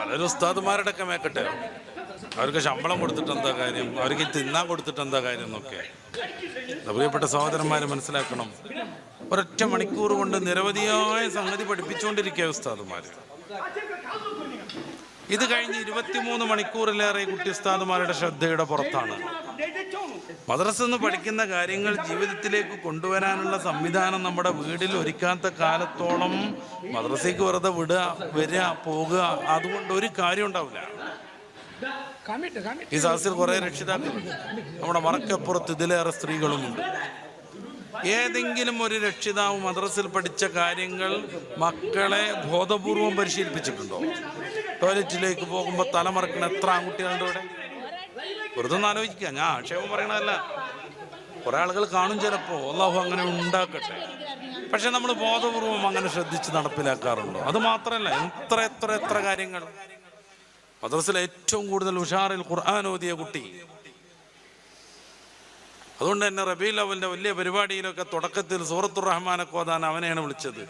അതൊരു ഉസ്താദുമാരുടെ ഒക്കെ മേക്കട്ടെ. അവർക്ക് ശമ്പളം കൊടുത്തിട്ട് എന്താ കാര്യം, അവർക്ക് തിന്നാൻ കൊടുത്തിട്ട് എന്താ കാര്യം എന്നൊക്കെ പ്രിയപ്പെട്ട സഹോദരന്മാർ മനസ്സിലാക്കണം. ഒരൊറ്റ മണിക്കൂർ കൊണ്ട് നിരവധിയായ സംഗതി പഠിപ്പിച്ചുകൊണ്ടിരിക്കുക ഉസ്താദുമാർ. ഇത് കഴിഞ്ഞ് 23 മണിക്കൂറിലേറെ കുട്ടി ഉസ്താദുമാരുടെ ശ്രദ്ധയുടെ പുറത്താണ്. മദ്രസയിൽ നിന്ന് പഠിക്കുന്ന കാര്യങ്ങൾ ജീവിതത്തിലേക്ക് കൊണ്ടുവരാനുള്ള സംവിധാനം നമ്മുടെ വീട്ടിൽ ഒരുക്കാത്ത കാലത്തോളം മദ്രസയ്ക്ക് വെറുതെ വിടുക, വരിക, പോകുക, അതുകൊണ്ട് ഒരു കാര്യം ഉണ്ടാവില്ല. ഈ സദസ്സിൽ കുറെ രക്ഷിതാക്കളുണ്ട്, നമ്മുടെ മറക്കപ്പുറത്ത് ഇതിലേറെ സ്ത്രീകളുമുണ്ട്. ഏതെങ്കിലും ഒരു രക്ഷിതാവ് മദ്രസയിൽ പഠിച്ച കാര്യങ്ങൾ മക്കളെ ബോധപൂർവം പരിശീലിപ്പിച്ചിട്ടുണ്ടോ? ടോയ്ലറ്റിലേക്ക് പോകുമ്പോൾ തലമറക്കണ എത്ര ആൺകുട്ടികളുണ്ട് ഇവിടെ? വെറുതെ ഒന്ന് ആലോചിക്കുക. ഞാൻ ആക്ഷേപം പറയണതല്ല, കുറെ ആളുകൾ കാണും ചിലപ്പോൾ, അല്ലാഹു അങ്ങനെ ഉണ്ടാക്കട്ടെ. പക്ഷെ നമ്മൾ ബോധപൂർവം അങ്ങനെ ശ്രദ്ധിച്ച് നടപ്പിലാക്കാറുണ്ടോ? അത് മാത്രമല്ല, എത്ര കാര്യങ്ങൾ. മദ്രസയിൽ ഏറ്റവും കൂടുതൽ ഉഷാറിൽ ഖുർആൻ ഓതിയ കുട്ടി. അതുകൊണ്ട് തന്നെ റബീഉൽ അവ്വലിന്റെ വലിയ പരിപാടിയിലൊക്കെ തുടക്കത്തിൽ സൂറത്തുർ റഹ്മാനൊക്കെ ഓതാൻ അവനെയാണ് വിളിച്ചത്.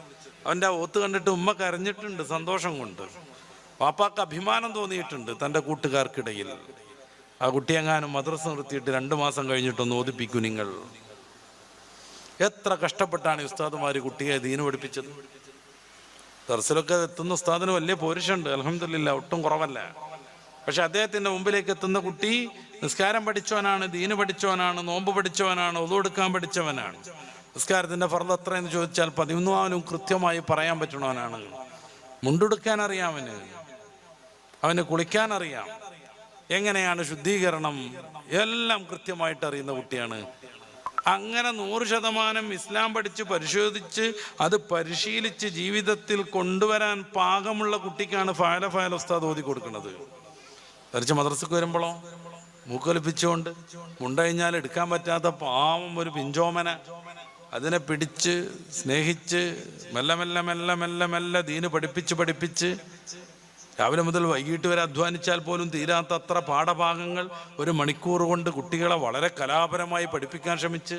അവൻ്റെ ആ ഓത്ത് കണ്ടിട്ട് ഉമ്മ കരഞ്ഞിട്ടുണ്ട് സന്തോഷം കൊണ്ട്. വാപ്പാക്ക് അഭിമാനം തോന്നിയിട്ടുണ്ട് തൻ്റെ കൂട്ടുകാർക്കിടയിൽ. ആ കുട്ടിയെങ്ങാനും മദ്രസ നിർത്തിയിട്ട് 2 മാസം കഴിഞ്ഞിട്ടൊന്ന് ഓതിപ്പിക്കൂ നിങ്ങൾ. എത്ര കഷ്ടപ്പെട്ടാണ് ഉസ്താദുമാർ കുട്ടിയെ ദീന് പഠിപ്പിച്ചത്. ദർസിലൊക്കെ എത്തുന്ന ഉസ്താദിന് വലിയ പോരിഷുണ്ട്, അൽഹംദുലില്ലാ, ഒട്ടും കുറവല്ല. പക്ഷെ അദ്ദേഹത്തിൻ്റെ മുമ്പിലേക്ക് എത്തുന്ന കുട്ടി നിസ്കാരം പഠിച്ചവനാണ്, ദീന് പഠിച്ചവനാണ്, നോമ്പ് പഠിച്ചവനാണ്, ഒളു എടുക്കാൻ പഠിച്ചവനാണ്. നിസ്കാരത്തിൻ്റെ ഫർള് എത്രയെന്ന് ചോദിച്ചാൽ 14 കൃത്യമായി പറയാൻ പറ്റണവനാണ്. മുണ്ടെടുക്കാൻ അറിയാം അവന് കുളിക്കാൻ അറിയാം, എങ്ങനെയാണ് ശുദ്ധീകരണം എല്ലാം കൃത്യമായിട്ട് അറിയുന്ന കുട്ടിയാണ്. അങ്ങനെ 100% ഇസ്ലാം പഠിച്ച് പരിശോധിച്ച് അത് പരിശീലിച്ച് ജീവിതത്തിൽ കൊണ്ടുവരാൻ പാകമുള്ള കുട്ടിക്കാണ് ഫായല ഉസ്താദ് ഓതി കൊടുക്കുന്നത്. ധരിച്ച് മദ്രസക്ക് വരുമ്പോഴോ മൂക്കൊലിപ്പിച്ചുകൊണ്ട് മുണ്ടഴിഞ്ഞാൽ എടുക്കാൻ പറ്റാത്ത പാവം ഒരു പിഞ്ചോമന, അതിനെ പിടിച്ച് സ്നേഹിച്ച് മെല്ലെ ദീന് പഠിപ്പിച്ച് രാവിലെ മുതൽ വൈകിട്ട് വരെ അധ്വാനിച്ചാൽ പോലും തീരാത്ത അത്ര പാഠഭാഗങ്ങൾ 1 മണിക്കൂർ കൊണ്ട് കുട്ടികളെ വളരെ കലാപരമായി പഠിപ്പിക്കാൻ ശ്രമിച്ച്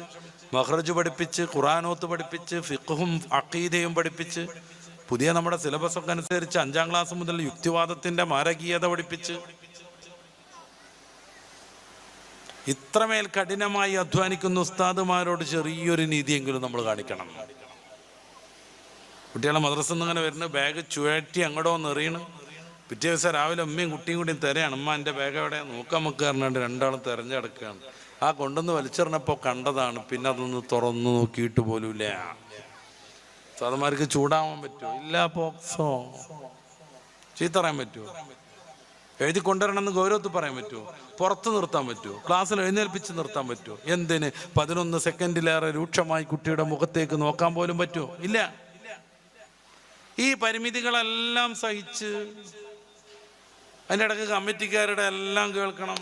മഖ്റജ് പഠിപ്പിച്ച്, ഖുർആനോത്ത് പഠിപ്പിച്ച്, ഫിഖ്ഹും അഖീദയും പഠിപ്പിച്ച്, പുതിയ നമ്മുടെ സിലബസൊക്കെ അനുസരിച്ച് 5ാം ക്ലാസ് മുതൽ യുക്തിവാദത്തിൻ്റെ മാരകീയത പഠിപ്പിച്ച്, ഇത്രമേൽ കഠിനമായി അധ്വാനിക്കുന്ന ഉസ്താദുമാരോട് ചെറിയൊരു നീതിയെങ്കിലും നമ്മൾ കാണിക്കണം. കുട്ടികളെ മദ്രസയിൽ നിന്ന് ഇങ്ങനെ വരുന്ന ബാഗ് ചുഴറ്റി അങ്ങോട്ടോ എറിയണം. പിറ്റേ ദിവസം രാവിലെ ഉമ്മയും കുട്ടിയും കൂടിയും തിരയാണ്. അമ്മ എൻ്റെ ബാഗ് എവിടെ നോക്കാൻ നമുക്ക് പറഞ്ഞാണ്ട് 2 തിരഞ്ഞെടുക്കുകയാണ്. ആ കൊണ്ടുവന്ന് വലിച്ചെറിഞ്ഞപ്പോൾ കണ്ടതാണ്, പിന്നെ അതൊന്ന് തുറന്നു നോക്കിയിട്ട് പോലുമില്ല. ഉസ്താദുമാർക്ക് ചൂടാവാൻ പറ്റുമോ? ഇല്ല. പോക്സോ ചീത്ത പറയാൻ പറ്റുമോ? എഴുതി കൊണ്ടുവരണമെന്ന് ഗൗരവത്തിൽ പറയാൻ പറ്റുമോ? പുറത്ത് നിർത്താൻ പറ്റുമോ? ക്ലാസ്സിൽ എഴുന്നേൽപ്പിച്ച് നിർത്താൻ പറ്റുമോ? എന്തിന് 11 സെക്കൻഡിലേറെ രൂക്ഷമായി കുട്ടിയുടെ മുഖത്തേക്ക് നോക്കാൻ പോലും പറ്റുമോ? ഇല്ല. ഈ പരിമിതികളെല്ലാം സഹിച്ച് അതിൻ്റെ ഇടയ്ക്ക് കമ്മിറ്റിക്കാരുടെ എല്ലാം കേൾക്കണം.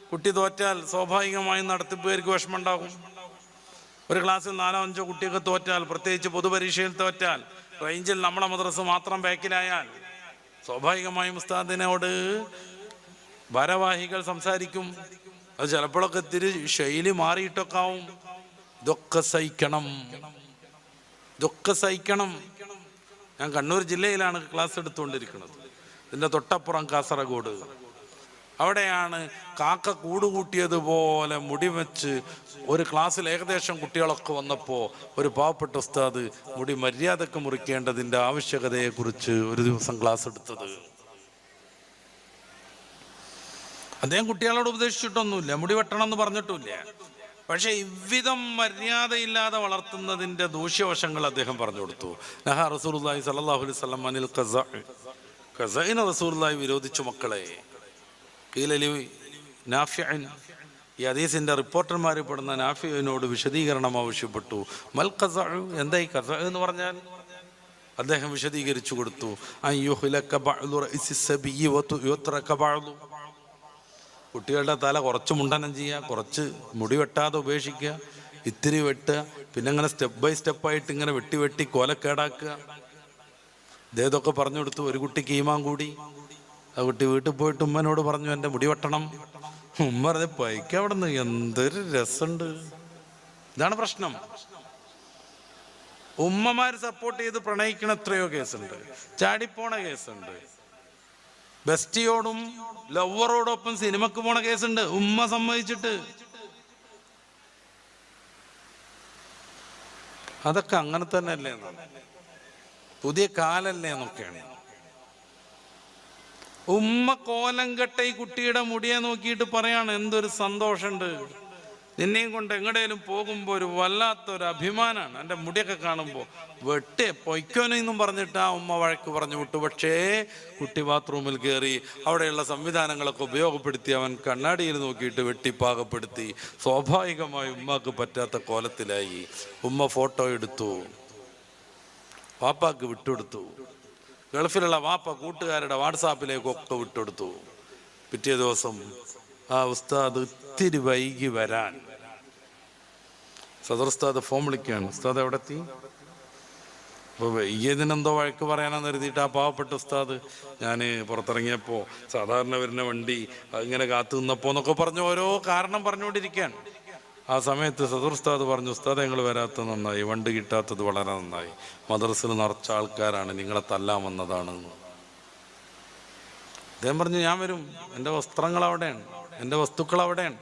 കുട്ടി തോറ്റാൽ സ്വാഭാവികമായും നടത്തിപ്പുകാർക്ക് വിഷമം ഉണ്ടാകും. ഒരു ക്ലാസ്സിൽ 4-5 കുട്ടിയൊക്കെ തോറ്റാൽ, പ്രത്യേകിച്ച് പൊതുപരീക്ഷയിൽ തോറ്റാൽ, റേഞ്ചിൽ നമ്മളെ മദ്രസ മാത്രം ബാക്കിലായാൽ സ്വാഭാവികമായും ഉസ്താദിനോട് ഭാരവാഹികൾ സംസാരിക്കും. അത് ചിലപ്പോഴൊക്കെ ഇത്തിരി ശൈലി മാറിയിട്ടൊക്കെ ആവും. ഇതൊക്കെ സഹിക്കണം. ഞാൻ കണ്ണൂർ ജില്ലയിലാണ് ക്ലാസ് എടുത്തുകൊണ്ടിരിക്കുന്നത്. ഇതിൻ്റെ തൊട്ടപ്പുറം കാസർഗോഡ്. അവിടെയാണ് കാക്ക കൂടുകൂട്ടിയതുപോലെ മുടി വെച്ച് ഒരു ക്ലാസ്സിൽ ഏകദേശം കുട്ടികളൊക്കെ വന്നപ്പോൾ ഒരു പാവപ്പെട്ട ഉസ്താദ് മുടി മര്യാദക്ക് മുറിക്കേണ്ടതിൻ്റെ ആവശ്യകതയെക്കുറിച്ച് ഒരു ദിവസം ക്ലാസ് എടുത്തത്. അദ്ദേഹം കുട്ടികളോട് ഉപദേശിച്ചിട്ടൊന്നുമില്ല, മുടി വെട്ടണം എന്ന് പറഞ്ഞിട്ടുമില്ല. പക്ഷെ ഇவ்விധം മര്യാദയില്ലാതെ വളർത്തുന്നതിൻ്റെ ദൂഷ്യവശങ്ങൾ അദ്ദേഹം പറഞ്ഞു കൊടുത്തു. നഹാ റസൂലുള്ളാഹി സ്വല്ലല്ലാഹു അലൈഹി വസല്ലം അനിൽ ഖസഇന റസൂലുള്ളാഹി വിരോധിച്ചു മക്കളെ. ഖീലലി നാഫിഅൻ, ഈ ഹദീസിൻ്റെ റിപ്പോർട്ടർമാർ പെടുന്ന നാഫിഅനോട് വിശദീകരണം ആവശ്യപ്പെട്ടു. മൽ ഖസഉ, എന്താ ഈ ഖസഉ എന്ന് പറഞ്ഞാൽ? അദ്ദേഹം വിശദീകരിച്ചു കൊടുത്തു. അയ്യുഹ്ലക ബഅ്ദു റഇസി സബിയ്യി വതുത്രക ബഅ്ദു, കുട്ടികളുടെ തല കുറച്ച് മുണ്ടനം ചെയ്യുക, കുറച്ച് മുടി വെട്ടാതെ ഉപേക്ഷിക്കുക, ഇത്തിരി വെട്ടുക, പിന്നെ അങ്ങനെ സ്റ്റെപ്പ് ബൈ സ്റ്റെപ്പായിട്ട് ഇങ്ങനെ വെട്ടി കോലക്കേടാക്കുക. ഇതൊക്കെ പറഞ്ഞു കൊടുത്തു. ഒരു കുട്ടിക്ക് ഈമാൻ കൂടി. ആ കുട്ടി വീട്ടിൽ പോയിട്ട് ഉമ്മനോട് പറഞ്ഞു, എൻ്റെ മുടി വെട്ടണം. ഉമ്മ പറഞ്ഞ പൈക്ക അവിടെ നിന്ന് എന്തൊരു രസമുണ്ട്. ഇതാണ് പ്രശ്നം. ഉമ്മമാർ സപ്പോർട്ട് ചെയ്ത് പ്രണയിക്കണ എത്രയോ കേസുണ്ട്, ചാടിപ്പോണ കേസുണ്ട്. ബെസ്റ്റിയോടും ലവറോടൊപ്പം സിനിമക്ക് പോണ കേസുണ്ട്, ഉമ്മ സമ്മതിച്ചിട്ട്. അതൊക്കെ അങ്ങനെ തന്നെ അല്ലേ, പുതിയ കാലല്ലേ എന്നൊക്കെയാണ്. ഉമ്മ കോലം കെട്ട ഈ കുട്ടിയുടെ മുടിയെ നോക്കിയിട്ട് പറയാണ്, എന്തൊരു സന്തോഷമുണ്ട്, നിന്നെയും കൊണ്ട് എങ്ങടേലും പോകുമ്പോൾ ഒരു വല്ലാത്തൊരു അഭിമാനമാണ് എൻ്റെ മുടിയൊക്കെ കാണുമ്പോൾ. വെട്ടേ പൊയ്ക്കോനെന്നും പറഞ്ഞിട്ട് ആ ഉമ്മ വഴക്ക് പറഞ്ഞു വിട്ടു. പക്ഷേ കുട്ടി ബാത്റൂമിൽ കയറി അവിടെയുള്ള സംവിധാനങ്ങളൊക്കെ ഉപയോഗപ്പെടുത്തി അവൻ കണ്ണാടിയിൽ നോക്കിയിട്ട് വെട്ടിപ്പാകപ്പെടുത്തി. സ്വാഭാവികമായി ഉമ്മക്ക് പറ്റാത്ത കോലത്തിലായി. ഉമ്മ ഫോട്ടോ എടുത്തു, വാപ്പാക്ക് വിട്ടുകൊടുത്തു. ഗൾഫിലുള്ള വാപ്പ കൂട്ടുകാരുടെ വാട്സാപ്പിലേക്കൊക്കെ വിട്ടുകൊടുത്തു. പിറ്റേ ദിവസം ആ ഉസ്താദ് ഇത്തിരി വൈകി വരാൻ സദർ ഉസ്താദ് ഫോൺ വിളിക്കുകയാണ്. ഉസ്താദ് എവിടെ എത്തി? അപ്പോൾ വൈകിയതിനെന്തോ വഴക്ക് പറയാനാന്ന് കരുതിയിട്ട് ആ പാവപ്പെട്ട ഉസ്താദ്, ഞാൻ പുറത്തിറങ്ങിയപ്പോൾ സാധാരണ വരുന്ന വണ്ടി അതിങ്ങനെ കാത്തു നിന്നപ്പോൾ എന്നൊക്കെ പറഞ്ഞ് ഓരോ കാരണം പറഞ്ഞുകൊണ്ടിരിക്കുകയാണ്. ആ സമയത്ത് സദർ ഉസ്താദ് പറഞ്ഞു, ഉസ്താദ് ഞങ്ങൾ വരാത്തത് നന്നായി, വണ്ടി കിട്ടാത്തത് വളരെ നന്നായി, മദ്രസയിൽ നിറച്ച ആൾക്കാരാണ്, നിങ്ങളെ തല്ലാൻ വന്നതാണ്. അദ്ദേഹം പറഞ്ഞു, ഞാൻ വരും, എൻ്റെ വസ്ത്രങ്ങൾ അവിടെയാണ്, എൻ്റെ വസ്തുക്കൾ അവിടെയാണ്.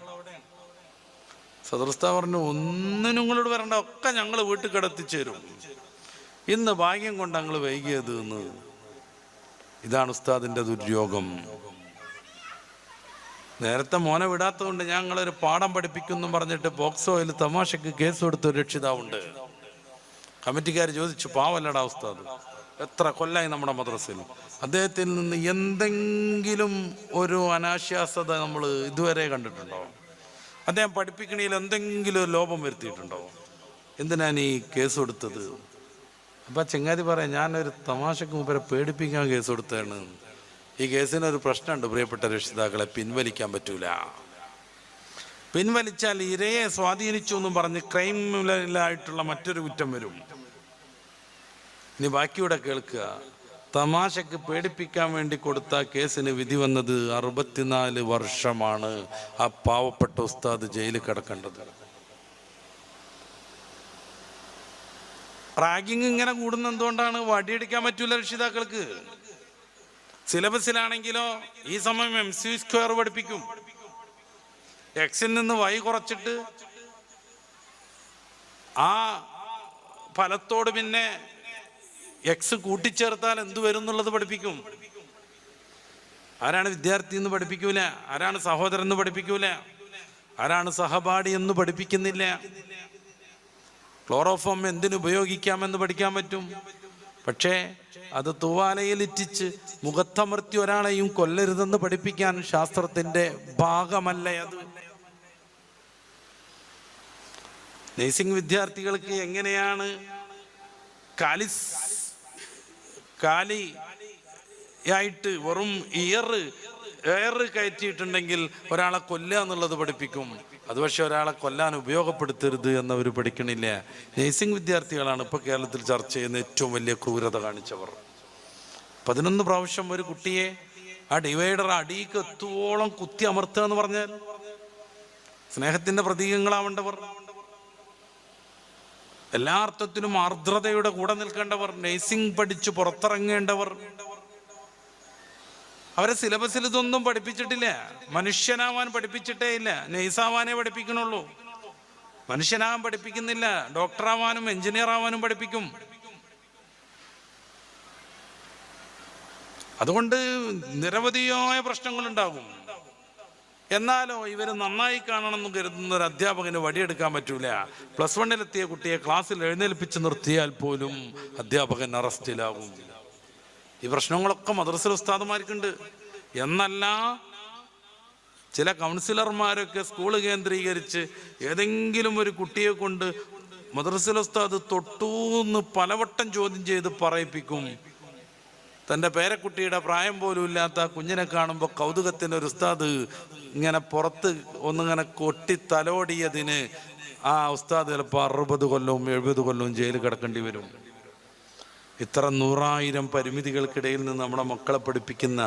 സദർ ഉസ്താദ് പറഞ്ഞു, ഒന്നും നിങ്ങളോട് വരണ്ട, ഒക്കെ ഞങ്ങൾ വീട്ടിൽ കിടത്തിച്ചേരും, ഇന്ന് ഭാഗ്യം കൊണ്ട് ഞങ്ങൾ വൈകിയത് എന്ന്. ഇതാണ് ഉസ്താദിൻ്റെ ദുര്യോഗം. നേരത്തെ മോനെ വിടാത്തതുകൊണ്ട് ഞങ്ങളൊരു പാഠം പഠിപ്പിക്കുന്നു പറഞ്ഞിട്ട് പോക്സോയിൽ തമാശക്ക് കേസ് കൊടുത്ത രക്ഷിതാവുണ്ട്. കമ്മിറ്റിക്കാർ ചോദിച്ചു, പാവല്ലടാ ഉസ്താദ്, എത്ര കൊല്ലായി നമ്മുടെ മദ്രസയിൽ, അദ്ദേഹത്തിൽ നിന്ന് എന്തെങ്കിലും ഒരു അനാശാസ്യത നമ്മൾ ഇതുവരെ കണ്ടിട്ടുണ്ടോ? അദ്ദേഹം പഠിപ്പിക്കണയിൽ എന്തെങ്കിലും ഒരു ലോപം വരുത്തിയിട്ടുണ്ടോ? എന്തിനാണ് ഈ കേസ് കൊടുത്തത്? അപ്പം ചെങ്ങാതി പറയാം, ഞാനൊരു തമാശക്ക് മുമ്പേ പേടിപ്പിക്കാൻ കേസ് കൊടുത്തതാണ്. ഈ കേസിനൊരു പ്രശ്നമുണ്ട് പ്രിയപ്പെട്ട രക്ഷിതാക്കളെ, പിൻവലിക്കാൻ പറ്റൂല. പിൻവലിച്ചാൽ ഇരയെ സ്വാധീനിച്ചു എന്നും പറഞ്ഞ് ക്രൈമിലായിട്ടുള്ള മറ്റൊരു കുറ്റം വരും. ഇനി ബാക്കിയൂടെ കേൾക്കുക. തമാശക്ക് പേടിപ്പിക്കാൻ വേണ്ടി കൊടുത്ത കേസിന് വിധി വന്നത് 64 വർഷമാണ്. ആ പാവപ്പെട്ട ഉസ്താദ് ജയിലിൽ കിടക്കേണ്ടത്. റാഗിങ് ഇങ്ങനെ കൂടുന്ന എന്തുകൊണ്ടാണ്? വടിയടിക്കാൻ പറ്റൂല രക്ഷിതാക്കൾക്ക്. സിലബസിലാണെങ്കിലോ ഈ സമയം MC² പഠിപ്പിക്കും. എക്സിൽ നിന്ന് Y കുറച്ചിട്ട് ആ ഫലത്തോട് പിന്നെ X കൂട്ടിച്ചേർത്താൽ എന്ത് വരും എന്നുള്ളത് പഠിപ്പിക്കും. ആരാണ് വിദ്യാർത്ഥി എന്ന് പഠിപ്പിക്കൂല, ആരാണ് സഹോദരൻ എന്ന് പഠിപ്പിക്കൂല, ആരാണ് സഹപാഠി എന്ന് പഠിപ്പിക്കുന്നില്ല. ക്ലോറോഫോം എന്തിനുപയോഗിക്കാമെന്ന് പഠിക്കാൻ പറ്റും. പക്ഷേ അത് തൂവാലയിലിറ്റിച്ച് മുഖത്തമർത്തി ഒരാളെയും കൊല്ലരുതെന്ന് പഠിപ്പിക്കാൻ ശാസ്ത്രത്തിന്റെ ഭാഗമല്ലേ അത്? നഴ്സിംഗ് വിദ്യാർത്ഥികൾക്ക് എങ്ങനെയാണ് കാലിയായിട്ട് വെറും എയർ കയറ്റിയിട്ടുണ്ടെങ്കിൽ ഒരാളെ കൊല്ലുക എന്നുള്ളത് പഠിപ്പിക്കും. അത് പക്ഷെ ഒരാളെ കൊല്ലാൻ ഉപയോഗപ്പെടുത്തരുത് എന്നവർ പഠിക്കണില്ല. നഴ്സിംഗ് വിദ്യാർത്ഥികളാണ് ഇപ്പോൾ കേരളത്തിൽ ചർച്ച ചെയ്യുന്ന ഏറ്റവും വലിയ ക്രൂരത കാണിച്ചവർ. 11 പ്രാവശ്യം ഒരു കുട്ടിയെ ആ ഡിവൈഡർ അടിയിക്ക് എത്തുവോളം കുത്തി അമർത്തുക എന്ന് പറഞ്ഞാൽ സ്നേഹത്തിന്റെ പ്രതീകങ്ങളാവേണ്ടവർ, എല്ലാ അർത്ഥത്തിലും ആർദ്രതയുടെ കൂടെ നിൽക്കേണ്ടവർ, നഴ്സിംഗ് പഠിച്ച് പുറത്തിറങ്ങേണ്ടവർ, അവരെ സിലബസിൽ ഇതൊന്നും പഠിപ്പിച്ചിട്ടില്ല. മനുഷ്യനാവാൻ പഠിപ്പിച്ചിട്ടേ ഇല്ല, നഴ്സാവാനേ പഠിപ്പിക്കണുള്ളൂ. മനുഷ്യനാവാൻ പഠിപ്പിക്കുന്നില്ല. ഡോക്ടറാവാനും എഞ്ചിനീയർ ആവാനും പഠിപ്പിക്കും. അതുകൊണ്ട് നിരവധിയായ പ്രശ്നങ്ങളുണ്ടാകും. എന്നാലോ ഇവർ നന്നായി കാണണമെന്ന് കരുതുന്ന ഒരു അധ്യാപകന് വടിയെടുക്കാൻ പറ്റൂല. +1 എത്തിയ കുട്ടിയെ ക്ലാസ്സിൽ എഴുന്നേൽപ്പിച്ച് നിർത്തിയാൽ പോലും അധ്യാപകൻ അറസ്റ്റിലാകും. ഈ പ്രശ്നങ്ങളൊക്കെ മദ്രസ ഉസ്താദുമാർക്കുണ്ട്. എന്നല്ല ചില കൗൺസിലർമാരൊക്കെ സ്കൂൾ കേന്ദ്രീകരിച്ച് ഏതെങ്കിലും ഒരു കുട്ടിയെ കൊണ്ട് മദ്രസ ഉസ്താദ് തൊട്ടൂന്ന് പലവട്ടം ചോദ്യം ചെയ്ത് പറയിപ്പിക്കും. തൻ്റെ പേരക്കുട്ടിയുടെ പ്രായം പോലും ഇല്ലാത്ത കുഞ്ഞിനെ കാണുമ്പോൾ കൗതുകത്തിന് ഒരു ഉസ്താദ് ഇങ്ങനെ പുറത്ത് ഒന്നിങ്ങനെ കൊട്ടി തലോടിയതിന് ആ ഉസ്താദ് ചിലപ്പോൾ 60 കൊല്ലവും 70 കൊല്ലവും ജയിലിൽ കിടക്കേണ്ടി വരും. ഇത്ര 100,000 പരിമിതികൾക്കിടയിൽ നിന്ന് നമ്മുടെ മക്കളെ പഠിപ്പിക്കുന്ന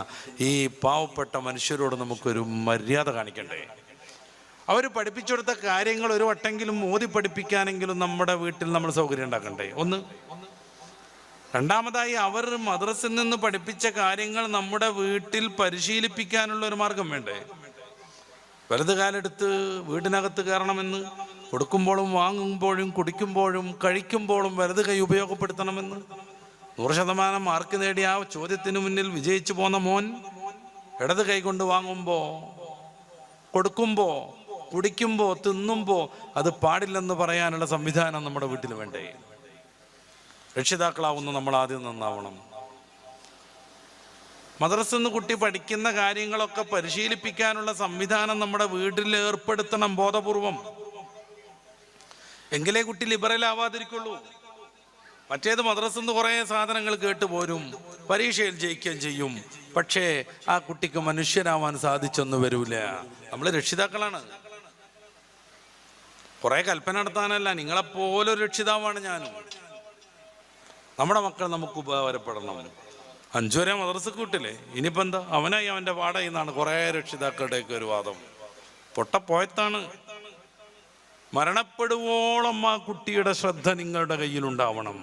ഈ പാവപ്പെട്ട മനുഷ്യരോട് നമുക്കൊരു മര്യാദ കാണിക്കണ്ടേ? അവർ പഠിപ്പിച്ചെടുത്ത കാര്യങ്ങൾ ഒരു വട്ടെങ്കിലും ഓതി പഠിപ്പിക്കാനെങ്കിലും നമ്മുടെ വീട്ടിൽ നമ്മൾ സൗകര്യം ഉണ്ടാക്കണ്ടേ? ഒന്ന് രണ്ടാമതായി അവർ മദ്രസയിൽ നിന്ന് പഠിപ്പിച്ച കാര്യങ്ങൾ നമ്മുടെ വീട്ടിൽ പരിശീലിപ്പിക്കാനുള്ള ഒരു മാർഗം വേണ്ടേ? വലത് കാലെടുത്ത് വീടിനകത്ത് കയറണമെന്ന്, കൊടുക്കുമ്പോഴും വാങ്ങുമ്പോഴും കുടിക്കുമ്പോഴും കഴിക്കുമ്പോഴും വലത് കൈ ഉപയോഗപ്പെടുത്തണമെന്ന് 100% മാർക്ക് നേടിയ ആ ചോദ്യത്തിന് മുന്നിൽ വിജയിച്ചു പോന്ന മോൻ ഇടത് കൈ കൊണ്ട് വാങ്ങുമ്പോ, കൊടുക്കുമ്പോ, കുടിക്കുമ്പോ, തിന്നുമ്പോ അത് പാടില്ലെന്ന് പറയാനുള്ള സംവിധാനം നമ്മുടെ വീട്ടിൽ വേണ്ടേ? രക്ഷിതാക്കളാവുന്ന നമ്മൾ ആദ്യം നന്നാവണം. മദ്രസയിൽ നിന്ന് കുട്ടി പഠിക്കുന്ന കാര്യങ്ങളൊക്കെ പരിശീലിപ്പിക്കാനുള്ള സംവിധാനം നമ്മുടെ വീട്ടിൽ ഏർപ്പെടുത്തണം ബോധപൂർവം. എങ്കിലേ കുട്ടി ലിബറൽ ആവാതിരിക്കുള്ളൂ. മറ്റേത് മദ്രസയിൽ നിന്ന് കുറേ സാധനങ്ങൾ കേട്ടു പോരും, പരീക്ഷയിൽ ജയിക്കുകയും ചെയ്യും, പക്ഷേ ആ കുട്ടിക്ക് മനുഷ്യനാവാൻ സാധിച്ചൊന്നും വരൂല. നമ്മൾ രക്ഷിതാക്കളാണ്. കുറെ കൽപ്പന നടത്താനല്ല, നിങ്ങളെപ്പോലൊരു രക്ഷിതാവാണ് ഞാനും. നമ്മുടെ മക്കൾ നമുക്ക് ഉപകാരപ്പെടണം. 5 വരെ മദ്രസക്ക് വിട്ടില്ലേ, ഇനിയിപ്പോൾ എന്താ? അവനായി അവൻ്റെ പാടായി എന്നാണ് കുറേ രക്ഷിതാക്കളുടെയൊക്കെ ഒരു വാദം. പൊട്ടപ്പോയത്താണ്. മരണപ്പെടുവോളം ആ കുട്ടിയുടെ ശ്രദ്ധ നിങ്ങളുടെ കയ്യിലുണ്ടാവണം.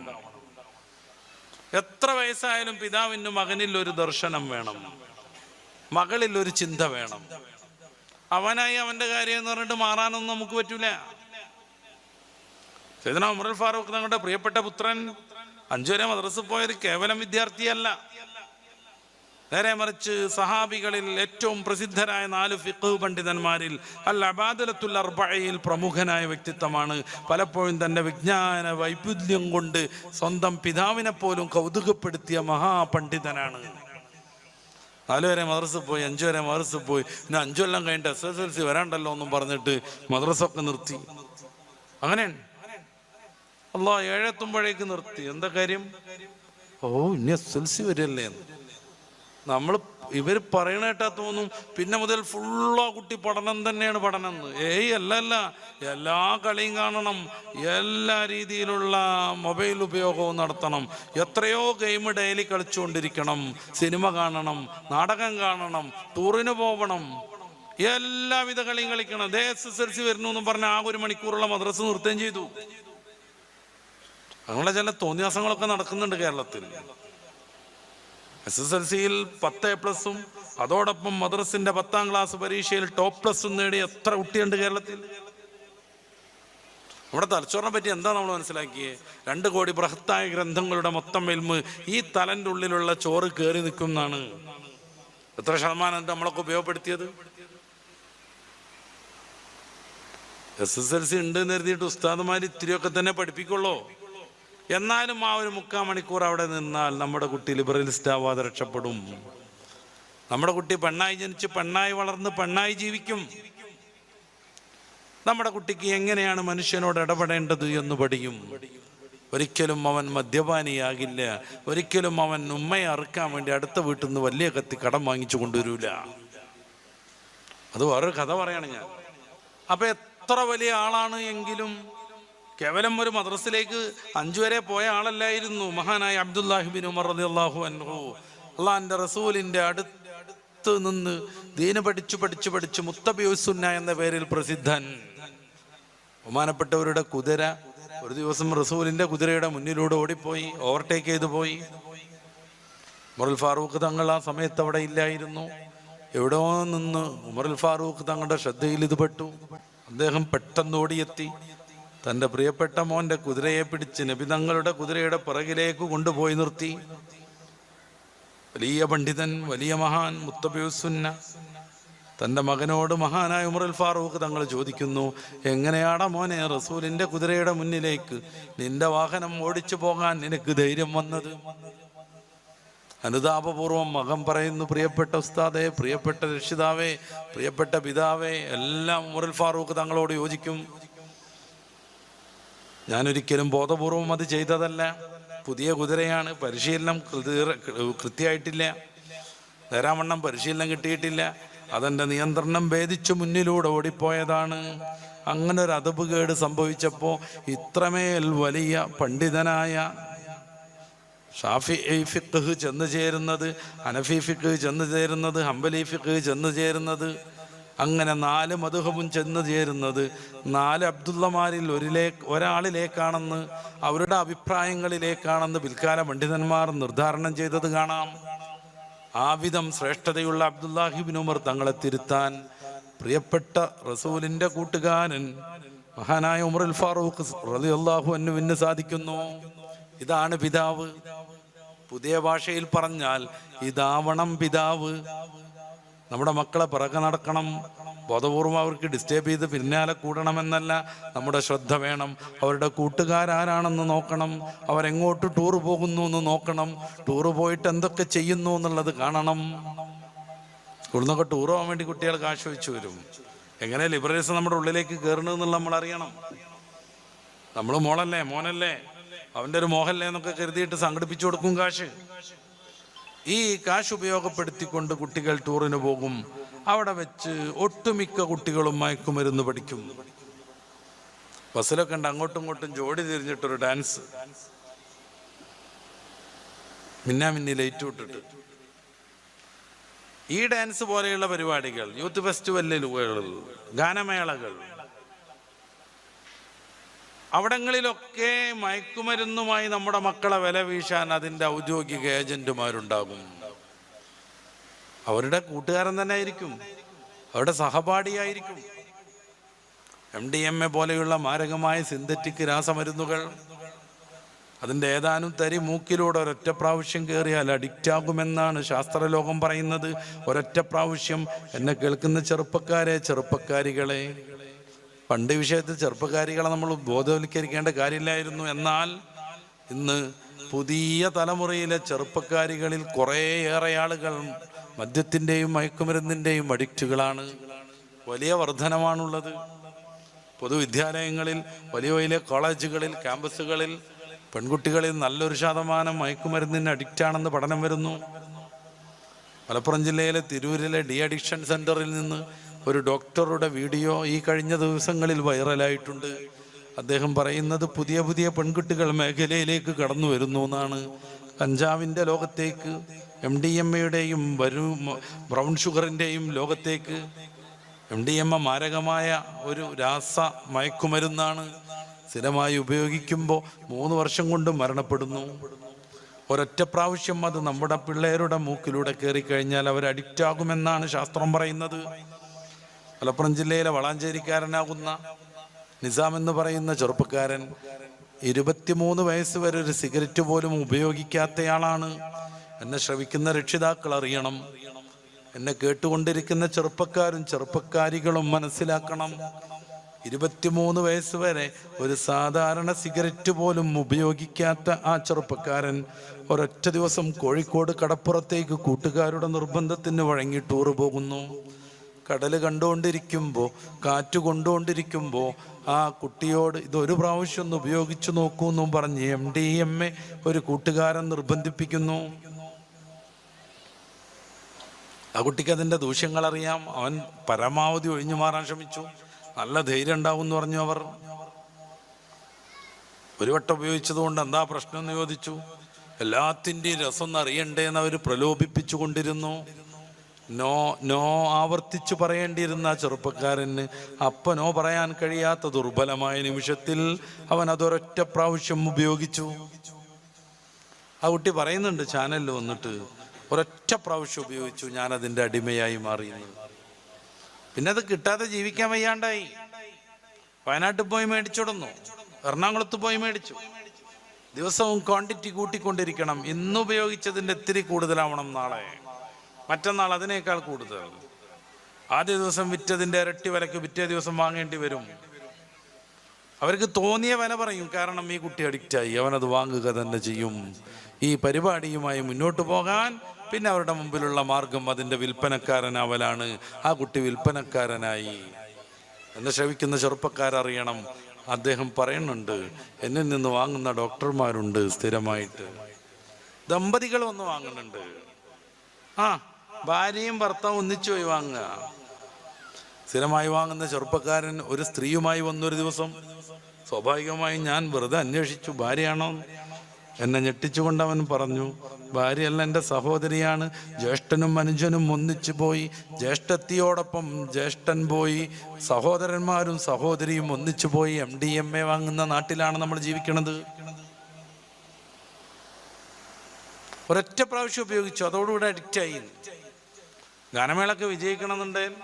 എത്ര വയസ്സായാലും പിതാവിന് മകനിൽ ഒരു ദർശനം വേണം, മകളിൽ ഒരു ചിന്ത വേണം. അവനായി അവൻ്റെ കാര്യം എന്ന് പറഞ്ഞിട്ട് മാറാനൊന്നും നമുക്ക് പറ്റൂല. സയ്യിദുനാ ഉമറുൽ ഫാറൂഖ് തങ്ങളുടെ പ്രിയപ്പെട്ട പുത്രൻ 5 വരെ മദ്രസയിൽ പോയത് കേവലം വിദ്യാർത്ഥിയല്ല, നേരെ മറിച്ച് സഹാബികളിൽ ഏറ്റവും പ്രസിദ്ധരായ 4 ഫിഖ് പണ്ഡിതന്മാരിൽ അൽ അബാദലത്തുൽ അർബഈൽ പ്രമുഖനായ വ്യക്തിത്വമാണ്. പലപ്പോഴും തൻ്റെ വിജ്ഞാന വൈപുല്യം കൊണ്ട് സ്വന്തം പിതാവിനെ പോലും കൗതുകപ്പെടുത്തിയ മഹാപണ്ഡിതനാണ്. 4 വരെ മദ്രസയിൽ പോയി, 5 വരെ മദ്രസയിൽ പോയി, പിന്നെ 5 കൊല്ലം കഴിഞ്ഞിട്ട് SSLC വരാണ്ടല്ലോ എന്നും പറഞ്ഞിട്ട് മദ്രസ ഒക്കെ നിർത്തി. അങ്ങനെയാണ് അല്ലാഹ് 7 എത്തുമ്പോഴേക്ക് നിർത്തി. എന്താ കാര്യം? ഇനി SSLC വരില്ലേ എന്ന് നമ്മൾ ഇവർ പറയണ കേട്ടാ തോന്നും പിന്നെ മുതൽ ഫുള്ളാ കുട്ടി പഠനം തന്നെയാണ് പഠനം എന്ന്. അല്ല, എല്ലാ കളിയും കാണണം, എല്ലാ രീതിയിലുള്ള മൊബൈൽ ഉപയോഗവും നടത്തണം, എത്രയോ ഗെയിം ഡെയിലി കളിച്ചുകൊണ്ടിരിക്കണം, സിനിമ കാണണം, നാടകം കാണണം, ടൂറിന് പോകണം, എല്ലാവിധ കളിയും കളിക്കണം. SSLC വരുന്നു എന്നും പറഞ്ഞ ആ 1 മണിക്കൂറുള്ള മദ്രസ നിർത്തുകയും ചെയ്തു. അങ്ങനെ ചില തോന്നിയാസങ്ങളൊക്കെ നടക്കുന്നുണ്ട് കേരളത്തിൽ. SSLCയിൽ 10A+ഉം അതോടൊപ്പം മദ്രസിന്റെ 10ാം ക്ലാസ് പരീക്ഷയിൽ ടോപ്പ്+ നേടിയ എത്ര കുട്ടിയുണ്ട് കേരളത്തിൽ? നമ്മുടെ തലച്ചോറിനെ പറ്റി എന്താ നമ്മൾ മനസ്സിലാക്കിയേ? 2 കോടി ബൃഹത്തായ ഗ്രന്ഥങ്ങളുടെ മൊത്തം ഇൽമ് ഈ തലൻ്റെ ഉള്ളിലുള്ള ചോറ് കയറി നിൽക്കുന്നതാണ്. എത്ര ശതമാനം നമ്മളൊക്കെ ഉപയോഗപ്പെടുത്തിയത്? SSLC ഉണ്ട് എന്ന് കരുതിയിട്ട് ഉസ്താദുമാർ ഇത്തിരിയൊക്കെ തന്നെ പഠിപ്പിക്കുള്ളൂ. എന്നാലും ആ 1/4 മണിക്കൂർ അവിടെ നിന്നാൽ നമ്മുടെ കുട്ടി ലിബറലിസ്റ്റ് ആവാതെ രക്ഷപ്പെടും. നമ്മുടെ കുട്ടി പെണ്ണായി ജനിച്ച് പെണ്ണായി വളർന്ന് പെണ്ണായി ജീവിക്കും. നമ്മുടെ കുട്ടിക്ക് എങ്ങനെയാണ് മനുഷ്യനോട് ഇടപെടേണ്ടത് എന്ന് പഠിക്കും. ഒരിക്കലും അവൻ മദ്യപാനിയാകില്ല. ഒരിക്കലും അവൻ ഉമ്മയെ അറുക്കാൻ വേണ്ടി അടുത്ത വീട്ടിൽ നിന്ന് വലിയ കത്തി കടം വാങ്ങിച്ചു കൊണ്ടുവരൂല. അത് വേറൊരു കഥ പറയാണ് ഞാൻ. അപ്പൊ എത്ര വലിയ ആളാണ് എങ്കിലും കേവലം ഒരു മദ്രസയിലേക്ക് 5 വരെ പോയ ആളല്ലായിരുന്നു മഹാനായ അബ്ദുല്ലാഹി ബിൻ ഉമർ റളിയല്ലാഹു അൻഹു. അള്ളാഹിന്റെ റസൂലിന്റെ അടുത്ത് നിന്ന് ദീന് പഠിച്ചു മുത്തബിഉസ്സുന്ന എന്ന പേരിൽ പ്രസിദ്ധൻ. ബഹുമാനപ്പെട്ടവരുടെ കുതിര ഒരു ദിവസം റസൂലിന്റെ കുതിരയുടെ മുന്നിലൂടെ ഓടിപ്പോയി, ഓവർടേക്ക് ചെയ്തു പോയി. ഉമറുൽ ഫാറൂഖ് തങ്ങൾ ആ സമയത്ത് അവിടെ ഇല്ലായിരുന്നു. എവിടെയോ നിന്ന് ഉമറുൽ ഫാറൂഖ് തങ്ങളുടെ ശ്രദ്ധയിൽ ഇത് പെട്ടു. അദ്ദേഹം പെട്ടെന്ന് ഓടിയെത്തി തൻ്റെ പ്രിയപ്പെട്ട മോൻ്റെ കുതിരയെ പിടിച്ച് നബി തങ്ങളുടെ കുതിരയുടെ പിറകിലേക്ക് കൊണ്ടുപോയി നിർത്തി. വലിയ പണ്ഡിതൻ, വലിയ മഹാൻ, മുത്തബിഉസ്സുന്ന തൻ്റെ മകനോട് മഹാനായ ഉമറുൽ ഫാറൂഖ് തങ്ങൾ ചോദിക്കുന്നു, എങ്ങനെയാടാ മോനെ റസൂലിൻ്റെ കുതിരയുടെ മുന്നിലേക്ക് നിന്റെ വാഹനം ഓടിച്ചു പോകാൻ നിനക്ക് ധൈര്യം വന്നത്? അനുതാപപൂർവം മകൻ പറയുന്നു, പ്രിയപ്പെട്ട ഉസ്താദേ, പ്രിയപ്പെട്ട രക്ഷിതാവേ, പ്രിയപ്പെട്ട പിതാവേ, എല്ലാം ഉമറുൽ ഫാറൂഖ് തങ്ങളോട് യോജിക്കും. ഞാനൊരിക്കലും ബോധപൂർവം അത് ചെയ്തതല്ല. പുതിയ കുതിരയാണ്, പരിശീലനം കൃത്യമായിട്ടില്ല, നേരാവണ്ണം പരിശീലനം കിട്ടിയിട്ടില്ല. അതെൻ്റെ നിയന്ത്രണം ഭേദിച്ചു മുന്നിലൂടെ ഓടിപ്പോയതാണ്. അങ്ങനെ ഒരു അദബ് കേട് സംഭവിച്ചപ്പോൾ ഇത്രമേൽ വലിയ പണ്ഡിതനായ ഷാഫിഈ ഫിഖ് ചെന്ന് ചേരുന്നത്, ഹനഫി ഫിഖ് ചെന്ന് ചേരുന്നത്, ഹംബലി ഫിഖ് ചെന്ന് ചേരുന്നത്, അങ്ങനെ 4 മദ്ഹബും ചെന്ന് ചേരുന്നത് 4 അബ്ദുള്ളമാരിൽ ഒരാളിലേക്കാണെന്ന്, അവരുടെ അഭിപ്രായങ്ങളിലേക്കാണെന്ന് പിൽക്കാല പണ്ഡിതന്മാർ നിർദ്ധാരണം ചെയ്തത് കാണാം. ആ വിധം ശ്രേഷ്ഠതയുള്ള അബ്ദുല്ലാഹി ഇബ്നു ഉമർ തങ്ങളെ തിരുത്താൻ പ്രിയപ്പെട്ട റസൂലിന്റെ കൂട്ടുകാരൻ മഹാനായ ഉമറുൽ ഫാറൂഖ് റളിയല്ലാഹു അൻഹുവിന് സാധിക്കുന്നു. ഇതാണ് പിതാവ്. പുതിയ ഭാഷയിൽ പറഞ്ഞാൽ ഇതാവണം പിതാവ്. നമ്മുടെ മക്കളെ പിറകെ നടക്കണം, ബോധപൂർവം അവർക്ക് ഡിസ്റ്റർബ് ചെയ്ത് പിന്നാലെ കൂടണമെന്നല്ല. നമ്മുടെ ശ്രദ്ധ വേണം. അവരുടെ കൂട്ടുകാരാരാണെന്ന് നോക്കണം, അവരെങ്ങോട്ട് ടൂറ് പോകുന്നു എന്ന് നോക്കണം, ടൂറ് പോയിട്ട് എന്തൊക്കെ ചെയ്യുന്നു എന്നുള്ളത് കാണണം. സ്കൂളിൽ നിന്നൊക്കെ ടൂർ പോകാൻ വേണ്ടി കുട്ടികൾ കാശ് വെച്ച് വരും. എങ്ങനെ ലിബറേഷൻ നമ്മുടെ ഉള്ളിലേക്ക് കയറണമെന്നുള്ള നമ്മൾ അറിയണം. നമ്മൾ മോനല്ലേ അവൻ്റെ ഒരു മോഹല്ലേ എന്നൊക്കെ കരുതിയിട്ട് സംഘടിപ്പിച്ചു കൊടുക്കും കാശ്. ഈ കാശ് ഉപയോഗപ്പെടുത്തിക്കൊണ്ട് കുട്ടികൾ ടൂറിന് പോകും. അവിടെ വെച്ച് ഒട്ടുമിക്ക കുട്ടികളും മയക്കുമരുന്ന് പഠിക്കും. ബസ്സിലൊക്കെ ഉണ്ട് അങ്ങോട്ടും ഇങ്ങോട്ടും ജോഡി തിരിഞ്ഞിട്ടൊരു ഡാൻസ്, മിന്നാമിന്നി ലൈറ്റ് വിട്ടിട്ട്. ഈ ഡാൻസ് പോലെയുള്ള പരിപാടികൾ, യൂത്ത് ഫെസ്റ്റിവലുകൾ, ഗാനമേളകൾ, അവിടങ്ങളിലൊക്കെ മയക്കുമരുന്നുമായി നമ്മുടെ മക്കളെ വില വീശാൻ അതിൻ്റെ ഔദ്യോഗിക ഏജന്റുമാരുണ്ടാകും. അവരുടെ കൂട്ടുകാരൻ തന്നെ ആയിരിക്കും, അവരുടെ സഹപാഠിയായിരിക്കും. MDMA പോലെയുള്ള മാരകമായ സിന്തറ്റിക് രാസമരുന്നുകൾ, അതിൻ്റെ ഏതാനും തരി മൂക്കിലൂടെ ഒരൊറ്റ പ്രാവശ്യം കയറിയാൽ അഡിക്റ്റാകുമെന്നാണ് ശാസ്ത്രലോകം പറയുന്നത്. ഒരൊറ്റ പ്രാവശ്യം. എന്നെ കേൾക്കുന്ന ചെറുപ്പക്കാരികളെ, പണ്ട് വിഷയത്തിൽ ചെറുപ്പക്കാരികളെ നമ്മൾ ബോധവൽക്കരിക്കേണ്ട കാര്യമില്ലായിരുന്നു. എന്നാൽ ഇന്ന് പുതിയ തലമുറയിലെ ചെറുപ്പക്കാരികളിൽ കുറേയേറെ ആളുകൾ മദ്യത്തിൻ്റെയും മയക്കുമരുന്നിൻ്റെയും അഡിക്റ്റുകളാണ്. വലിയ വർധനമാണുള്ളത്. പൊതുവിദ്യാലയങ്ങളിൽ, വലിയ കോളേജുകളിൽ, ക്യാമ്പസുകളിൽ പെൺകുട്ടികളിൽ നല്ലൊരു ശതമാനം മയക്കുമരുന്നിന് അഡിക്റ്റാണെന്ന് പഠനം വരുന്നു. മലപ്പുറം ജില്ലയിലെ തിരൂരിലെ ഡി അഡിക്ഷൻ സെൻ്ററിൽ നിന്ന് ഒരു ഡോക്ടറുടെ വീഡിയോ ഈ കഴിഞ്ഞ ദിവസങ്ങളിൽ വൈറലായിട്ടുണ്ട്. അദ്ദേഹം പറയുന്നത് പുതിയ പെൺകുട്ടികൾ മേഖലയിലേക്ക് കടന്നു വരുന്നു എന്നാണ്. കഞ്ചാവിൻ്റെ ലോകത്തേക്ക്, MDMAയുടെയും ബ്രൗൺ ഷുഗറിൻ്റെയും ലോകത്തേക്ക്. MDMA മാരകമായ ഒരു രാസ മയക്കുമരുന്നാണ്. സ്ഥിരമായി ഉപയോഗിക്കുമ്പോൾ 3 വർഷം കൊണ്ട് മരണപ്പെടുന്നു. ഒരൊറ്റ പ്രാവശ്യം അത് നമ്മുടെ പിള്ളേരുടെ മൂക്കിലൂടെ കയറിക്കഴിഞ്ഞാൽ അവർ അഡിക്റ്റാകുമെന്നാണ് ശാസ്ത്രം പറയുന്നത്. മലപ്പുറം ജില്ലയിലെ വളാഞ്ചേരിക്കാരനാകുന്ന നിസാം എന്ന് പറയുന്ന ചെറുപ്പക്കാരൻ 23 വയസ്സ് വരെ ഒരു സിഗരറ്റ് പോലും ഉപയോഗിക്കാത്തയാളാണ്. എന്നെ ശ്രവിക്കുന്ന രക്ഷിതാക്കൾ അറിയണം, എന്നെ കേട്ടുകൊണ്ടിരിക്കുന്ന ചെറുപ്പക്കാരും ചെറുപ്പക്കാരികളും മനസ്സിലാക്കണം. 23 വയസ്സ് വരെ ഒരു സാധാരണ സിഗരറ്റ് പോലും ഉപയോഗിക്കാത്ത ആ ചെറുപ്പക്കാരൻ ഒരൊറ്റ ദിവസം കോഴിക്കോട് കടപ്പുറത്തേക്ക് കൂട്ടുകാരുടെ നിർബന്ധത്തിന് വഴങ്ങി ടൂറ് പോകുന്നു. കടൽ കണ്ടുകൊണ്ടിരിക്കുമ്പോൾ, കാറ്റ് കൊണ്ടുകൊണ്ടിരിക്കുമ്പോൾ ആ കുട്ടിയോട് ഇതൊരു പ്രാവശ്യം ഒന്ന് ഉപയോഗിച്ചു നോക്കൂ എന്നും പറഞ്ഞ് MDMA ഒരു കൂട്ടുകാരൻ നിർബന്ധിപ്പിക്കുന്നു. ആ കുട്ടിക്ക് അതിൻ്റെ ദൂഷ്യങ്ങൾ അറിയാം. അവൻ പരമാവധി ഒഴിഞ്ഞു മാറാൻ ശ്രമിച്ചു. നല്ല ധൈര്യം ഉണ്ടാവും എന്ന് പറഞ്ഞു. അവർ ഒരു വട്ടം ഉപയോഗിച്ചതുകൊണ്ട് എന്താ പ്രശ്നം എന്ന് ചോദിച്ചു. എല്ലാത്തിൻ്റെയും രസം അറിയണ്ടേ എന്ന് അവർ പ്രലോഭിപ്പിച്ചു കൊണ്ടിരുന്നു. നോ ആവർത്തിച്ചു പറയേണ്ടിയിരുന്ന ചെറുപ്പക്കാരന് നോ പറയാൻ കഴിയാത്ത ദുർബലമായ നിമിഷത്തിൽ അവൻ അതൊരൊറ്റ പ്രാവശ്യം ഉപയോഗിച്ചു. ആ കുട്ടി പറയുന്നുണ്ട് ചാനലിൽ വന്നിട്ട്, ഒരൊറ്റ പ്രാവശ്യം ഉപയോഗിച്ചു, ഞാനതിൻ്റെ അടിമയായി മാറിയെന്ന്. പിന്നെ അത് കിട്ടാതെ ജീവിക്കാൻ വയ്യാണ്ടായി. വയനാട്ടിൽ പോയി മേടിച്ചിടുന്നു, എറണാകുളത്ത് പോയി മേടിച്ചു. ദിവസവും ക്വാണ്ടിറ്റി കൂട്ടിക്കൊണ്ടിരിക്കണം. ഇന്ന് ഉപയോഗിച്ചതിൻ്റെ ഇത്തിരി കൂടുതലാവണം നാളെ, മറ്റന്നാൾ അതിനേക്കാൾ കൂടുതൽ. ആദ്യ ദിവസം വിറ്റതിൻ്റെ ഇരട്ടി വിലക്ക് പിറ്റേ ദിവസം വാങ്ങേണ്ടി വരും. അവർക്ക് തോന്നിയ വില പറയും, കാരണം ഈ കുട്ടി അഡിക്റ്റായി, അവനത് വാങ്ങുക തന്നെ ചെയ്യും. ഈ പരിപാടിയുമായി മുന്നോട്ട് പോകാൻ പിന്നെ അവരുടെ മുമ്പിലുള്ള മാർഗം അതിൻ്റെ വിൽപ്പനക്കാരനാവലാണ്. ആ കുട്ടി വിൽപ്പനക്കാരനായി. എന്നെ ശ്രവിക്കുന്ന ചെറുപ്പക്കാരറിയണം, അദ്ദേഹം പറയുന്നുണ്ട്, എന്നിൽ നിന്ന് വാങ്ങുന്ന ഡോക്ടർമാരുണ്ട് സ്ഥിരമായിട്ട്, ദമ്പതികൾ വന്ന് വാങ്ങുന്നുണ്ട്. ഭാര്യയും ഭർത്താവും ഒന്നിച്ചു പോയി വാങ്ങുക. സ്ഥിരമായി വാങ്ങുന്ന ചെറുപ്പക്കാരൻ ഒരു സ്ത്രീയുമായി വന്നൊരു ദിവസം. സ്വാഭാവികമായും ഞാൻ വെറുതെ അന്വേഷിച്ചു, ഭാര്യയാണോ? എന്നെ ഞെട്ടിച്ചുകൊണ്ട് അവൻ പറഞ്ഞു, ഭാര്യയല്ല, എൻ്റെ സഹോദരിയാണ്. ജ്യേഷ്ഠനും അനുജനും ഒന്നിച്ചു പോയി, ജ്യേഷ്ഠത്തിയോടൊപ്പം ജ്യേഷ്ഠൻ പോയി, സഹോദരന്മാരും സഹോദരിയും ഒന്നിച്ചു പോയി. MDMA വാങ്ങുന്ന നാട്ടിലാണ് നമ്മൾ ജീവിക്കുന്നത്. ഒരൊറ്റ പ്രാവശ്യം ഉപയോഗിച്ചു, അതോടുകൂടെ അഡിക്റ്റായി. ഗാനമേളൊക്കെ വിജയിക്കണമെന്നുണ്ടെങ്കിൽ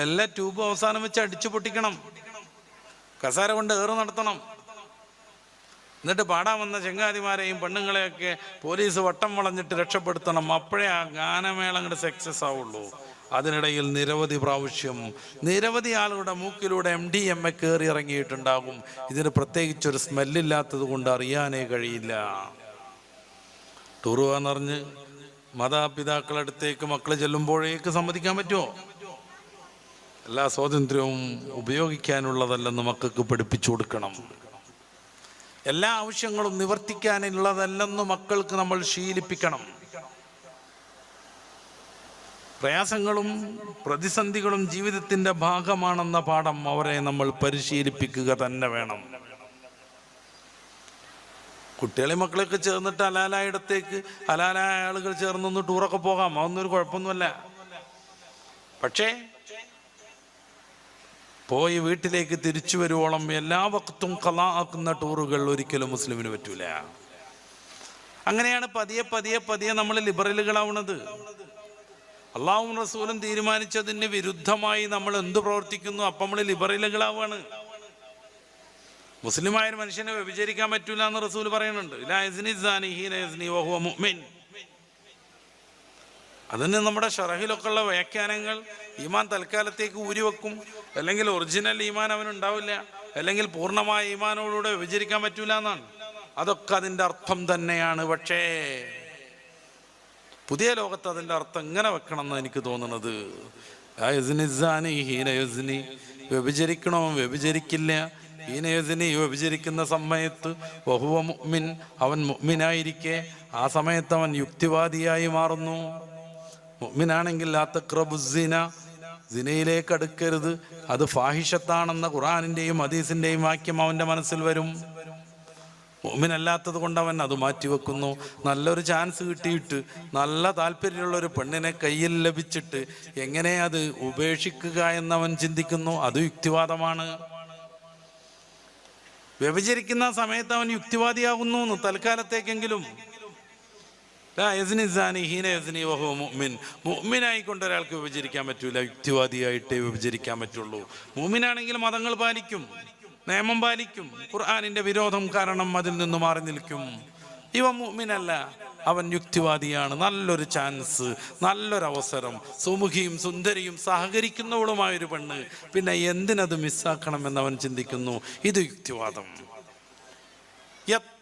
എല്ലാ ട്യൂബും അവസാനം വെച്ച് അടിച്ചു പൊട്ടിക്കണം, കസാര കൊണ്ട് ഏറ് നടത്തണം. എന്നിട്ട് പാടാൻ വന്ന ചെങ്ങാതിമാരെയും പെണ്ണുങ്ങളെയൊക്കെ പോലീസ് വട്ടം വളഞ്ഞിട്ട് രക്ഷപ്പെടുത്തണം. അപ്പോഴേ ആ ഗാനമേള അങ്ങോട്ട് സക്സസ് ആവുള്ളൂ. അതിനിടയിൽ നിരവധി പ്രാവശ്യം നിരവധി ആളുകളുടെ മൂക്കിലൂടെ MDMA കയറി ഇറങ്ങിയിട്ടുണ്ടാകും. ഇതിന് പ്രത്യേകിച്ചൊരു സ്മെല്ലില്ലാത്തത് കൊണ്ട് അറിയാനേ കഴിയില്ല. ടൂർ പോകാന്ന് പറഞ്ഞ് മാതാപിതാക്കളടുത്തേക്ക് മക്കൾ ചെല്ലുമ്പോഴേക്ക് സമ്മതിക്കാൻ പറ്റുമോ? എല്ലാ സ്വാതന്ത്ര്യവും ഉപയോഗിക്കാനുള്ളതല്ലെന്ന് മക്കൾക്ക് പഠിപ്പിച്ചു കൊടുക്കണം. എല്ലാ ആവശ്യങ്ങളും നിവർത്തിക്കാനുള്ളതല്ലെന്ന് മക്കൾക്ക് നമ്മൾ ശീലിപ്പിക്കണം. പ്രയാസങ്ങളും പ്രതിസന്ധികളും ജീവിതത്തിൻ്റെ ഭാഗമാണെന്ന പാഠം അവരെ നമ്മൾ പരിശീലിപ്പിക്കുക തന്നെ വേണം. കുട്ടികളെ മക്കളൊക്കെ ചേർന്നിട്ട് ഹലാലായിടത്തേക്ക് ഹലാലായ ആളുകൾ ചേർന്നൊന്ന് ടൂറൊക്കെ പോകാം, അതൊന്നും ഒരു കുഴപ്പമൊന്നുമല്ല. പക്ഷേ പോയി വീട്ടിലേക്ക് തിരിച്ചു വരുവോളം എല്ലാ വക്തും ഖലാ ആക്കുന്ന ടൂറുകൾ ഒരിക്കലും മുസ്ലിമിന് പറ്റൂല. അങ്ങനെയാണ് പതിയെ പതിയെ പതിയെ നമ്മൾ ലിബറലുകളാവുന്നത്. അള്ളാഹുവും റസൂലും തീരുമാനിച്ചതിന് വിരുദ്ധമായി നമ്മൾ എന്ത് പ്രവർത്തിക്കുന്നു, അപ്പം നമ്മൾ ലിബറലുകളാവാണ്. മുസ്ലിമായ ഒരു മനുഷ്യനെ വ്യഭിചരിക്കാൻ പറ്റൂല എന്ന് റസൂൽ പറയുന്നുണ്ട്. അതിന് നമ്മുടെ ഷറഹിലൊക്കെ ഉള്ള വ്യാഖ്യാനങ്ങൾ ഈമാൻ തൽക്കാലത്തേക്ക് ഊരിവെക്കും, അല്ലെങ്കിൽ ഒറിജിനൽ ഈമാൻ അവനുണ്ടാവില്ല, അല്ലെങ്കിൽ പൂർണ്ണമായ ഈമാനോടുകൂടെ വ്യഭിചരിക്കാൻ പറ്റൂല എന്നാണ്. അതൊക്കെ അതിൻ്റെ അർത്ഥം തന്നെയാണ്. പക്ഷേ പുതിയ ലോകത്ത് അതിൻ്റെ അർത്ഥം ഇങ്ങനെ വെക്കണം എന്ന് എനിക്ക് തോന്നുന്നത്. വ്യഭിചരിക്കണോ? വ്യഭിചരിക്കില്ല. വ്യഭിചരിക്കുന്ന സമയത്ത് വഹുവ മുഅ്മിൻ, അവൻ മുഅ്മിനായിരിക്കെ ആ സമയത്ത് അവൻ യുക്തിവാദിയായി മാറുന്നു. മുഅ്മിനാണെങ്കിൽ ലാ തഖ്റബുസ്സിന, സിനയിലേക്ക് അടുക്കരുത്, അത് ഫാഹിഷത്താണെന്ന ഖുർആനിൻ്റെയും ഹദീസിൻ്റെയും വാക്യം അവൻ്റെ മനസ്സിൽ വരും. മുഅ്മിനല്ലാത്തത് കൊണ്ട് അവൻ അത് മാറ്റിവെക്കുന്നു. നല്ലൊരു ചാൻസ് കിട്ടിയിട്ട് നല്ല താല്പര്യമുള്ളൊരു പെണ്ണിനെ കയ്യിൽ ലഭിച്ചിട്ട് എങ്ങനെ അത് ഉപേക്ഷിക്കുക എന്നവൻ ചിന്തിക്കുന്നു. അത് യുക്തിവാദമാണ്. വ്യഭിചരിക്കുന്ന സമയത്ത് അവൻ യുക്തിവാദിയാകുന്നു തൽക്കാലത്തേക്കെങ്കിലും. മുഅ്മിനായിക്കൊണ്ട് ഒരാൾക്ക് വിഭജിക്കാൻ പറ്റൂല, യുക്തിവാദിയായിട്ടേ വിഭജിക്കാൻ പറ്റുള്ളൂ. മുഅ്മിനാണെങ്കിൽ മതങ്ങൾ പാലിക്കും, നിയമം പാലിക്കും, ഖുർആനിന്റെ വിരോധം കാരണം അതിൽ നിന്ന് മാറി നിൽക്കും. ഇവ മുഅ്മിനല്ല, അവൻ യുക്തിവാദിയാണ്. നല്ലൊരു ചാൻസ്, നല്ലൊരവസരം, സുമുഖിയും സുന്ദരിയും സഹകരിക്കുന്നവളുമായൊരു പെണ്ണ്, പിന്നെ എന്തിനത് മിസ്സാക്കണമെന്ന് അവൻ ചിന്തിക്കുന്നു. ഇത് യുക്തിവാദം.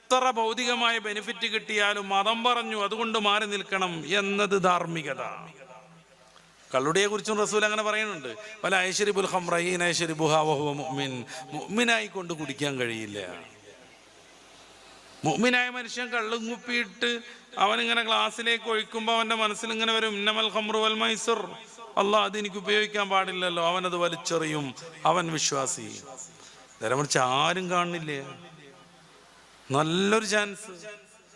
എത്ര ഭൗതികമായ ബെനിഫിറ്റ് കിട്ടിയാലും മതം പറഞ്ഞു അതുകൊണ്ട് മാറി നിൽക്കണം എന്നത് ധാർമ്മികത. കള്ളുടിയെ കുറിച്ചും റസൂൽ അങ്ങനെ പറയുന്നുണ്ട്. വല ഐശ്വരിബുൽ ഖംറൈൻ ഐശ്വരിബുഹാ വഹുവ മുഅ്മിൻ. മുഅ്മിനായി കൊണ്ട് കുടിക്കാൻ കഴിയില്ല. മുഅ്മിനായ മനുഷ്യൻ കള്ളും കുപ്പിയിട്ട് അവനിങ്ങനെ ഗ്ലാസ്സിലേക്ക് ഒഴിക്കുമ്പോൾ അവൻ്റെ മനസ്സിലിങ്ങനെ വരും, ഇന്നമൽ ഖംറു വൽ മൈസിർ, അല്ലാഹ് അതെനിക്ക് ഉപയോഗിക്കാൻ പാടില്ലല്ലോ, അവനത് വലിച്ചെറിയും. അവൻ വിശ്വാസി. നേരെ മറിച്ച് ആരും കാണുന്നില്ലേ. നല്ലൊരു ചാൻസ്.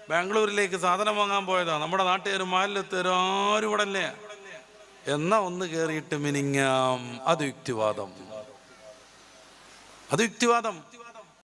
ബാംഗ്ലൂരിലേക്ക് സാധനം വാങ്ങാൻ പോയതാ, നമ്മുടെ നാട്ടുകാരും മാലിലെത്തേരും ആരും ഇവിടെ അല്ലേ, എന്നാ ഒന്ന് കയറിയിട്ട് മിനിങ്ങാം. അത് യുക്തിവാദം. അത് യുക്തിവാദം.